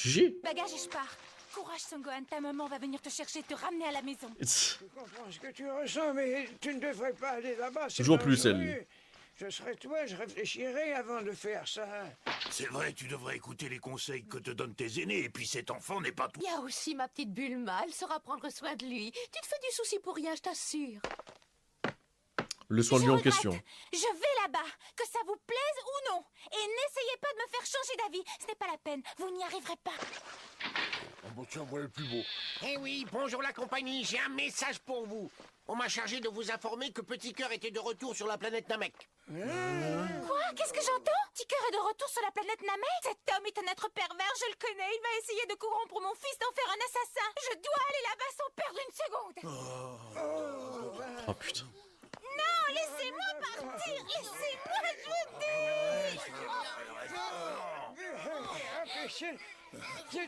GG. Bagage et je pars. Courage, Son Gohan, ta maman va venir te chercher, te ramener à la maison. Je comprends ce que tu ressens, mais tu ne devrais pas aller là-bas. Toujours plus, dangereux. elle. Je serais toi, je réfléchirais avant de faire ça. C'est vrai, tu devrais écouter les conseils que te donnent tes aînés, et puis cet enfant n'est pas tout. Il y a aussi ma petite Bulma, elle saura prendre soin de lui. Tu te fais du souci pour rien, je t'assure. Le soin de Je lui en regrette. question. Je vais là-bas, que ça vous plaise ou non. Et n'essayez pas de me faire changer d'avis. Ce n'est pas la peine, vous n'y arriverez pas. Bon, tiens, voilà le plus beau. Eh oui, bonjour la compagnie, j'ai un message pour vous. On m'a chargé de vous informer que Petit Cœur était de retour sur la planète Namek. Quoi? Qu'est-ce que j'entends? Petit cœur est de retour sur la planète Namek? Cet homme est un être pervers, je le connais. Il va essayer de corrompre mon fils, d'en faire un assassin. Je dois aller là-bas sans perdre une seconde. Oh putain. Non, laissez-moi partir. Laissez-moi, je vous dis.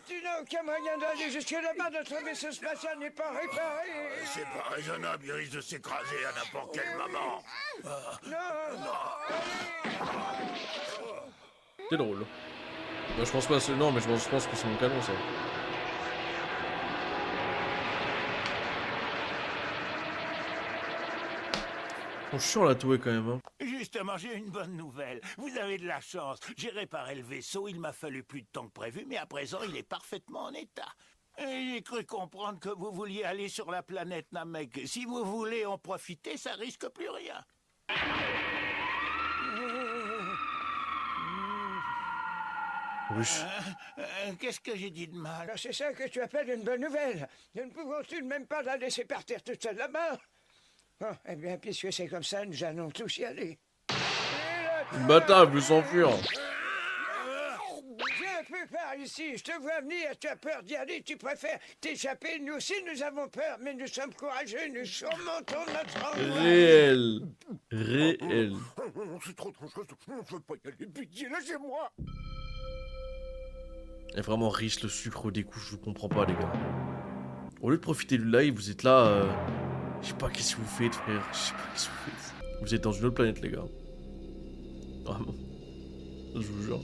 Tu n'as aucun moyen d'aller jusque là-bas, notre vaisseau spatial n'est pas réparé. C'est pas raisonnable, il risque de s'écraser à n'importe quel moment. C'est drôle. Bah, je pense pas. Non, mais je pense que c'est mon canon ça. Ils sont chiants la touée quand même. Hein. Justement, j'ai une bonne nouvelle. Vous avez de la chance. J'ai réparé le vaisseau, il m'a fallu plus de temps que prévu, mais à présent, il est parfaitement en état. Et j'ai cru comprendre que vous vouliez aller sur la planète Namek. Si vous voulez en profiter, ça risque plus rien. Ruche. Qu'est-ce que j'ai dit de mal? Alors c'est ça que tu appelles une bonne nouvelle. Nous ne pouvons tout de même pas la laisser partir toute seule là-bas. Bon, eh bien, puisque c'est comme ça, nous allons tous y aller. Le bâtard veut s'enfuir. Viens un peu par ici, je te vois venir, tu as peur d'y aller, tu préfères t'échapper. Nous aussi, nous avons peur, mais nous sommes courageux, nous surmontons notre angoisse. Réel. Réel. C'est trop dangereux, je ne veux pas y aller. Pitié, lâchez-moi. Elle est vraiment riche le sucre des couches, je comprends pas les gars. Au lieu de profiter du live, vous êtes là. Je sais pas qu'est-ce que vous faites, frère. Je sais pas qu'est-ce que vous faites. Vous êtes dans une autre planète, les gars. Vraiment. Je vous jure.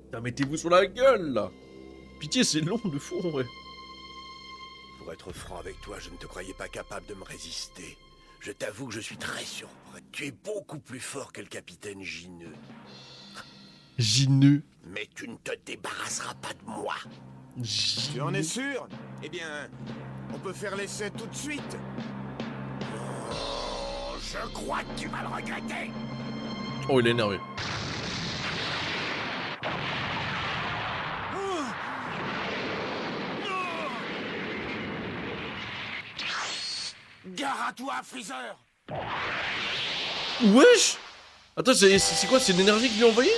Putain, mettez-vous sur la gueule, là. Pitié, c'est long de fond, ouais. Pour être franc avec toi, je ne te croyais pas capable de me résister. Je t'avoue que je suis très surpris. Tu es beaucoup plus fort que le capitaine Gineux. Gineux. Mais tu ne te débarrasseras pas de moi. Tu en es sûr? Eh bien, on peut faire l'essai tout de suite. Oh, je crois que tu vas le regretter. Oh, il est énervé. Gare à toi, Freezer. Wesh. Attends, c'est quoi? C'est l'énergie qu'il lui a envoyé?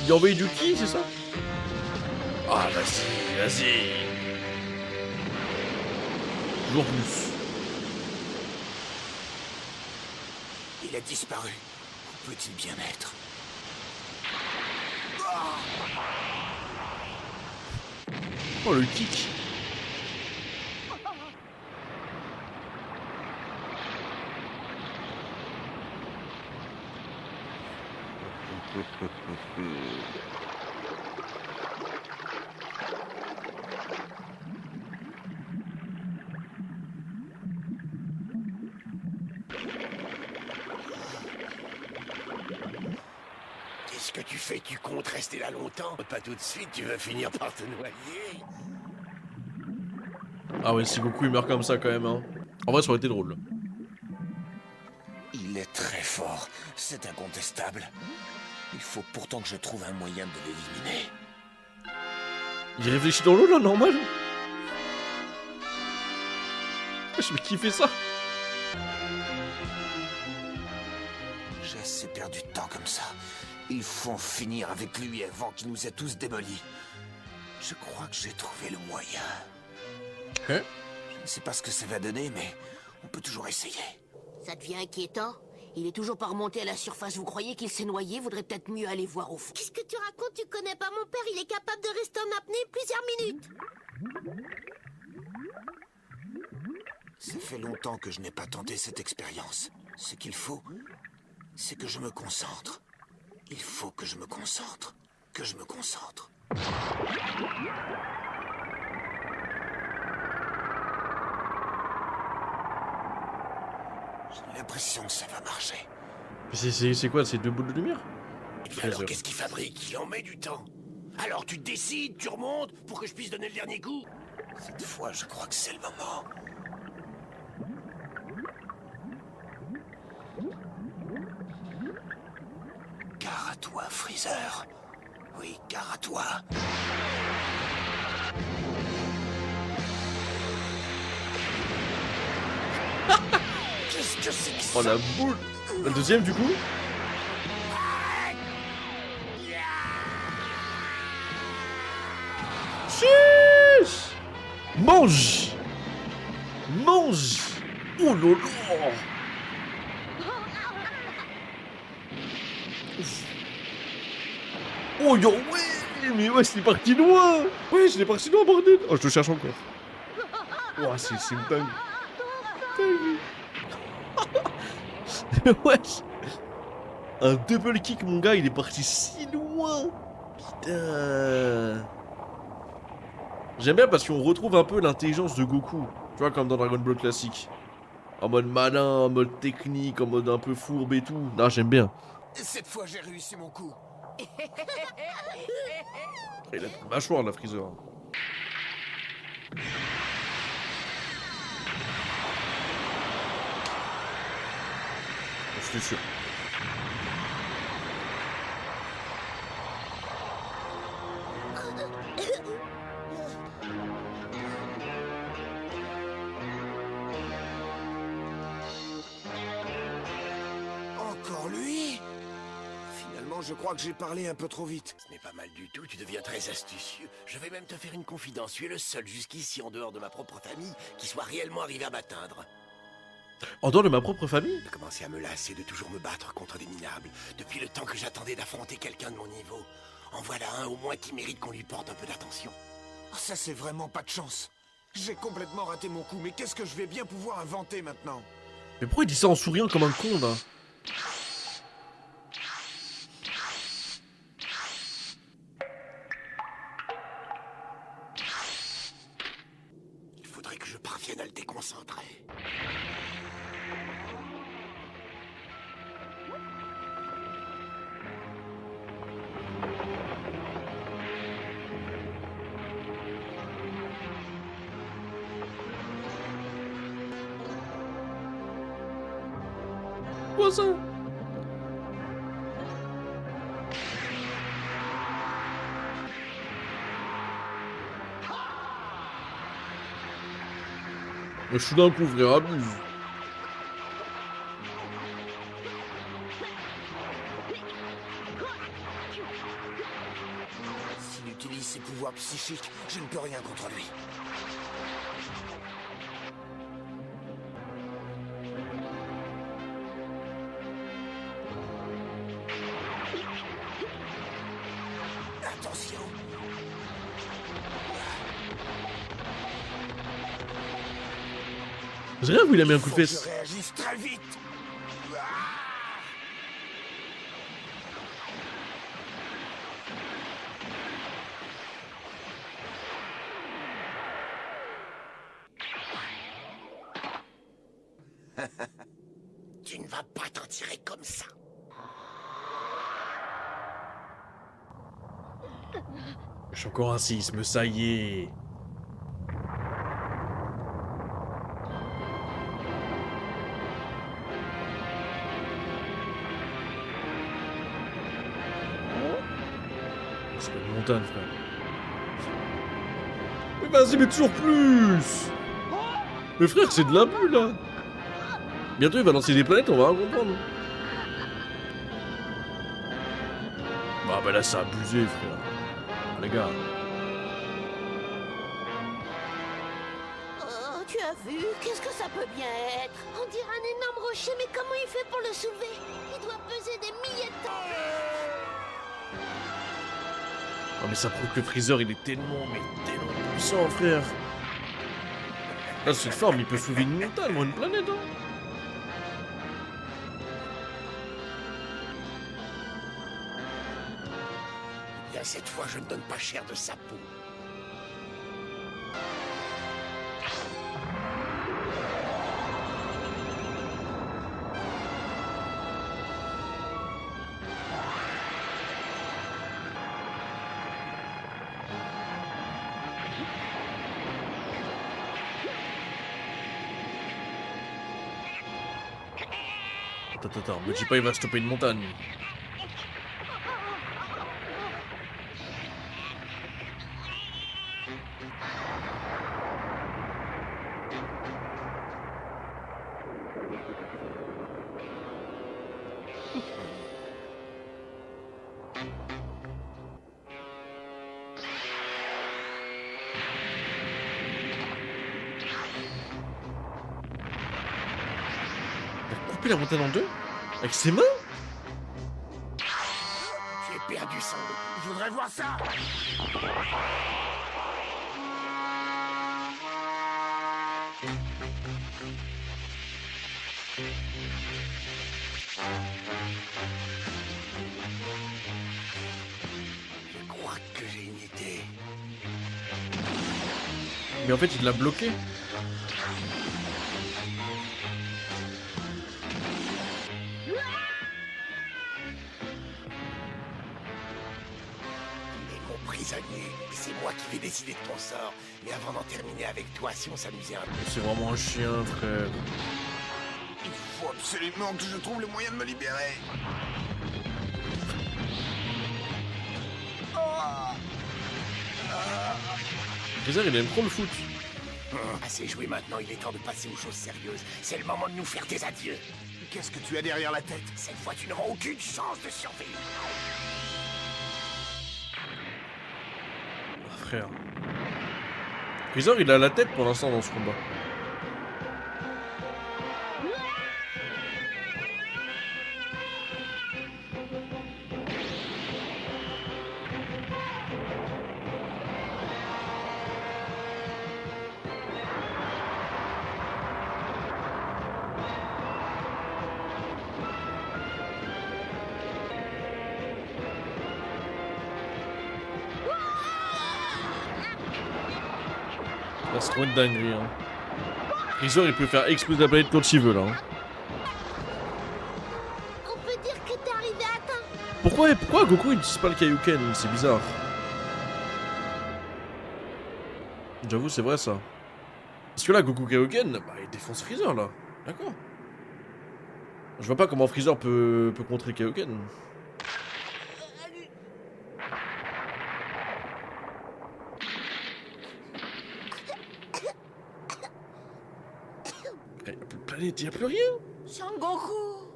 Il a envoyé du ki, c'est ça? Ah, vas-y, vas-y. Toujours plus. Il a disparu. Où peut-il bien être? Oh, le kick. Qu'est-ce que tu fais? Tu comptes rester là longtemps? Pas tout de suite, tu vas finir par te noyer. Ah ouais, si Goku il meurt comme ça quand même, hein. En vrai, ça aurait été drôle. Il est très fort, c'est incontestable. Il faut pourtant que je trouve un moyen de l'éliminer. Il réfléchit dans l'eau là, normal. Je vais kiffer ça. J'ai assez perdu de temps comme ça. Il faut en finir avec lui avant qu'il nous ait tous démolis. Je crois que j'ai trouvé le moyen. Hein? Je ne sais pas ce que ça va donner, mais on peut toujours essayer. Ça devient inquiétant. Il est toujours pas remonté à la surface. Vous croyez qu'il s'est noyé? Vaudrait peut-être mieux aller voir au fond. Qu'est-ce que tu racontes? Tu connais pas mon père, il est capable de rester en apnée plusieurs minutes. Ça fait longtemps que je n'ai pas tenté cette expérience. Ce qu'il faut, c'est que je me concentre. Il faut que je me concentre. Que je me concentre. J'ai l'impression que ça va marcher. C'est quoi, ces deux boules de lumière? Et puis alors, qu'est-ce qu'il fabrique? Il en met du temps. Alors, tu décides, tu remontes, pour que je puisse donner le dernier coup? Cette fois, je crois que c'est le moment. Gare à toi, Freezer. Oui, gare à toi. Qu'est-ce que c'est que ça? Oh la boule! La deuxième du coup? Chiche! Mange! Mange! Oh lolo! Oh yo, ouais! Mais ouais, c'est parti loin! Ouais, je l'ai parti loin, bordel! Oh, je te cherche encore. Oh, c'est dingue. Dingue. Wesh! Un double kick, mon gars, il est parti si loin! Putain! J'aime bien parce qu'on retrouve un peu l'intelligence de Goku. Tu vois, comme dans Dragon Ball classique. En mode malin, en mode technique, en mode un peu fourbe et tout. Non, j'aime bien. Cette fois, j'ai réussi mon coup. Il a une mâchoire, la Freezer. Je suis sûr. Encore lui? Finalement, je crois que j'ai parlé un peu trop vite. Ce n'est pas mal du tout, tu deviens très astucieux. Je vais même te faire une confidence. Tu es le seul jusqu'ici, en dehors de ma propre famille, qui soit réellement arrivé à m'atteindre. En dehors de ma propre famille? J'ai commencé à me lasser de toujours me battre contre des minables, depuis le temps que j'attendais d'affronter quelqu'un de mon niveau. En voilà un au moins qui mérite qu'on lui porte un peu d'attention. Oh, ça, c'est vraiment pas de chance. J'ai complètement raté mon coup, mais qu'est-ce que je vais bien pouvoir inventer maintenant? Mais pourquoi il dit ça en souriant comme un con, là? Il faudrait que je parvienne à le déconcentrer. Quoi ça? Mais je suis d'un coup, frère, abuse. S'il utilise ses pouvoirs psychiques, je ne peux rien contre lui. Attention. J'ai rien vu, il a mis un coup de Faut que fesse. je réagisse très vite. Tu ne vas pas t'en tirer comme ça. Je suis encore un sisme, ça y est. C'est pas une montagne, frère. Mais vas-y, mais toujours plus. Mais frère, c'est de l'abus, là. Bientôt, il va lancer des planètes, on va rien comprendre. Bah là, c'est abusé, frère. Les gars. Oh, tu Bien vu, qu'est-ce que ça peut bien être? On dirait un énorme rocher, mais comment il fait pour le soulever? Il doit peser des milliers de tonnes. Oh mais ça prouve que le Freezer il est tellement puissant frère. Là cette forme il peut soulever une montagne ou une planète hein. Bien cette fois je ne donne pas cher de sa peau. Attends, me dis pas il va stopper une montagne. La montagne en deux? Avec ses mains? J'ai perdu son loup. Je voudrais voir ça. Je crois que j'ai une idée. Mais en fait il l'a bloqué. C'est moi qui vais décider de ton sort. Mais avant d'en terminer avec toi, si on s'amusait un peu. C'est vraiment un chien, frère. Il faut absolument que je trouve le moyen de me libérer. Freezer il aime trop le foot. Assez joué maintenant, il est temps de passer aux choses sérieuses. C'est le moment de nous faire tes adieux. Qu'est-ce que tu as derrière la tête? Cette fois, tu n'auras aucune chance de survivre. Frère. Freezer il a la tête pour l'instant dans ce combat. Là, c'est trop une dinguerie. Hein. Freezer, il peut faire exploser la planète quand il veut, là. Hein. On peut dire que t'es arrivé à temps. Pourquoi Goku, il utilise pas le Kaioken? C'est bizarre. J'avoue, c'est vrai, ça. Parce que là, Goku Kaioken, bah, il défonce Freezer, là. D'accord. Je vois pas comment Freezer peut contrer le Kaioken. Il n'y a plus rien. Sangoku!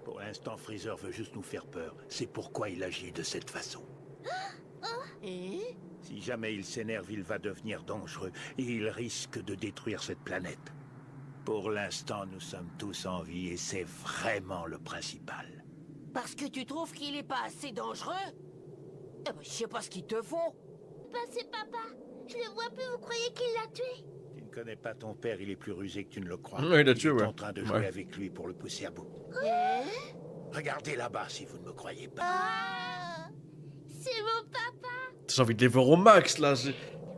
Pour l'instant, Freezer veut juste nous faire peur. C'est pourquoi il agit de cette façon. Et? Si jamais il s'énerve, il va devenir dangereux et il risque de détruire cette planète. Pour l'instant, nous sommes tous en vie et c'est vraiment le principal. Parce que tu trouves qu'il est pas assez dangereux? Eh ben, je sais pas ce qu'ils te font. Bah, c'est papa. Je le vois plus, vous croyez qu'il l'a tué? Tu ne connais pas ton père, il est plus rusé que tu ne le crois. Ouais, il l'a tué, est ouais. en train de jouer Ouais. avec lui pour le pousser à bout. Hein? Regardez là-bas si vous ne me croyez pas. Ah, c'est mon papa. J'ai envie de les voir au max, là.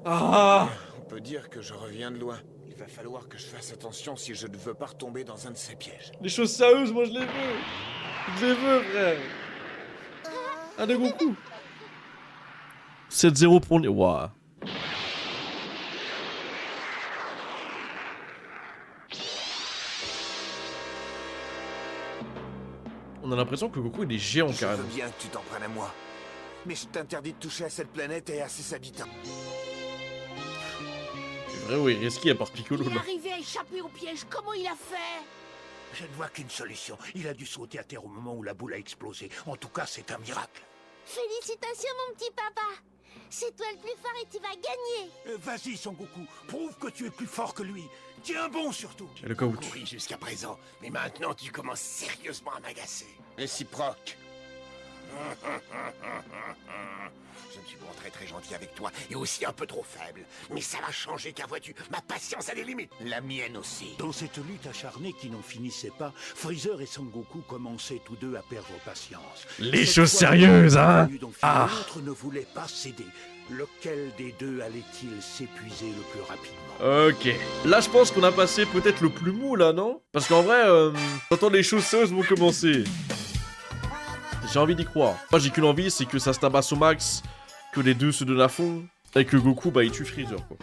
Ah. On peut dire que je reviens de loin. Il va falloir que je fasse attention si je ne veux pas retomber dans un de ces pièges. Les choses sérieuses, moi, je les veux. Je les veux, frère. Un de Goku. 7-0 pour les... Waouh. On a l'impression que Goku il est géant Je carrément. veux bien que tu t'en prennes à moi. Mais je t'interdis de toucher à cette planète et à ses habitants. C'est vrai, oui, risqué à part Piccolo Il est là. arrivé à échapper au piège. Comment il a fait? Je ne vois qu'une solution. Il a dû sauter à terre au moment où la boule a explosé. En tout cas, c'est un miracle. Félicitations, mon petit papa. C'est toi le plus fort et tu vas gagner. Vas-y, Son Goku, prouve que tu es plus fort que lui. Tiens bon surtout. Et le caoutchouc. Couru jusqu'à présent, mais maintenant tu commences sérieusement à m'agacer. Réciproque. Je me suis montré très gentil avec toi et aussi un peu trop faible. Mais ça va changer car vois-tu, ma patience a des limites. La mienne aussi. Dans cette lutte acharnée qui n'en finissait pas, Freezer et Son Goku commençaient tous deux à perdre patience. Les Cette choses fois, sérieuses, hein. Ah. L'autre ne voulait pas céder. Lequel des deux allait-il s'épuiser le plus rapidement? Ok. Là, je pense qu'on a passé peut-être le plus mou, là, non? Parce qu'en vrai, j'entends les choses sérieuses vont commencer. J'ai envie d'y croire. Moi, j'ai qu'une envie, c'est que ça se tabasse au max, que les deux se donnent à fond, et que Goku, bah, il tue Freezer, quoi.